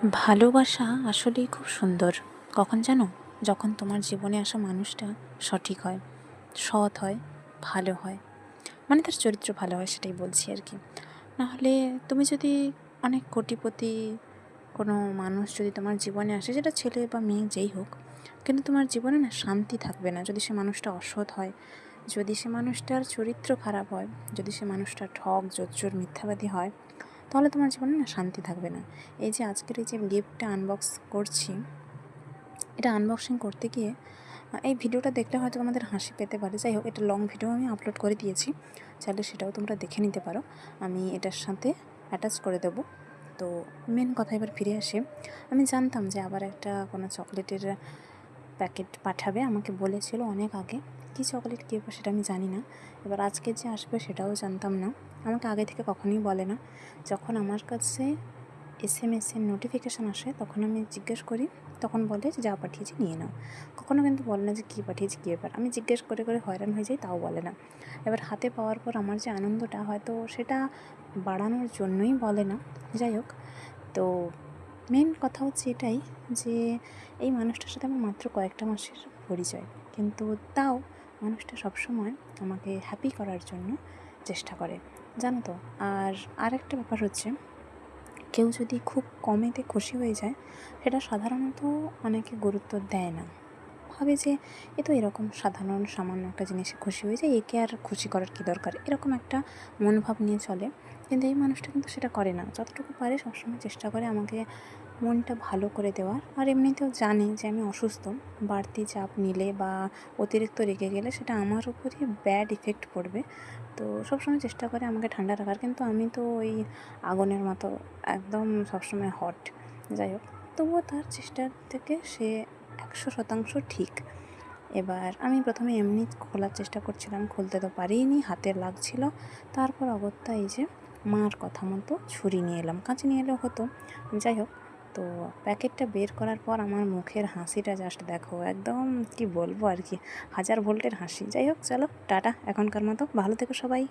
ভালোবাসা আসলেই খুব সুন্দর। কখন জানো? যখন তোমার জীবনে আসা মানুষটা সঠিক হয়, সৎ হয়, ভালো হয়। মানে তার চরিত্র ভালো হয়, সেটাই বলছি আর কি। নাহলে তুমি যদি অনেক কোটিপতি কোনো মানুষ যদি তোমার জীবনে আসে, সেটা ছেলে বা মেয়ে যেই হোক, কিন্তু তোমার জীবনে না শান্তি থাকবে না যদি সে মানুষটা অসৎ হয়, যদি সে মানুষটার চরিত্র খারাপ হয়, যদি সে মানুষটা ঠক, জোচ্চোর, মিথ্যাবাদী হয়, তাহলে তোমার জীবনে না শান্তি থাকবে না। এই যে আজকের এই যে গিফটটা আনবক্স করছি, এটা আনবক্সিং করতে গিয়ে এই ভিডিওটা দেখলে হয়তো তোমাদের হাসি পেতে পারে। যাই হোক, এটা লং ভিডিও আমি আপলোড করে দিয়েছি, চাইলে সেটাও তোমরা দেখে নিতে পারো। আমি এটার সাথে অ্যাটাচ করে দেবো। তো মেন কথা এবার ফিরে আসে। আমি জানতাম যে আবার একটা কোনো চকলেটের প্যাকেট পাঠাবে, আমাকে বলেছিল অনেক আগে। কী চকলেট কী সেটা আমি জানি না। এবার আজকে যে আসবে সেটাও জানতাম না, আমাকে আগে থেকে কখনোই বলে না। যখন আমার কাছে এসএমএসের নোটিফিকেশান আসে তখন আমি জিজ্ঞেস করি, তখন বলে যে যা পাঠিয়েছি নিয়ে নাও। কখনো কিন্তু বলে না যে কী পাঠিয়েছি, কী ব্যাপার। আমি জিজ্ঞেস করে করে হয়রান হয়ে যাই, তাও বলে না। এবার হাতে পাওয়ার পর আমার যে আনন্দটা, হয়তো সেটা বাড়ানোর জন্যই বলে না। যাই হোক, তো মেন কথা হচ্ছে এটাই যে এই মানুষটার সাথে আমার মাত্র কয়েকটা মাসের পরিচয়, কিন্তু তাও মানুষটা সবসময় আমাকে হ্যাপি করার জন্য চেষ্টা করে, জানো তো। আর আরেকটা ব্যাপার হচ্ছে, কেউ যদি খুব কমেতে খুশি হয়ে যায়, সেটা সাধারণত অনেকে গুরুত্ব দেয় না। ভাবে যে এ তো এরকম সাধারণ সামান্য একটা জিনিসে খুশি হয়ে যায়, একে আর খুশি করার কী দরকার, এরকম একটা মনোভাব নিয়ে চলে। কিন্তু এই মানুষটা কিন্তু সেটা করে না, যতটুকু পারে সবসময় চেষ্টা করে আমাকে মনটা ভালো করে দেওয়ার। আর এমনিতেও জানে যে আমি অসুস্থ, বাড়তি চাপ নিলে বা অতিরিক্ত রেগে গেলে সেটা আমার উপরই ব্যাড ইফেক্ট পড়বে। তো সবসময় চেষ্টা করে আমাকে ঠান্ডা রাখার, কিন্তু আমি তো ওই আগুনের মতো একদম সবসময় হট। যাই হোক, তবুও তার চেষ্টার থেকে সে 100% ঠিক। এবার আমি প্রথমে এমনি খোলার চেষ্টা করছিলাম, খুলতে তো পারিনি, হাতে লাগছিল। তারপর অগত্যা এই যে মার কথা মতো ছুরি নিয়ে এলাম, কাঁচি নিয়ে এলেও হতো। যাই হোক, তো প্যাকেটটা বের করার পর আমার মুখের হাসিটা জাস্ট দেখো, একদম কি বলবো আর কি, 1000 ভোল্টের হাসি। যাই হোক, চলো টাটা এখনকার মতো, ভালো থেকো সবাই।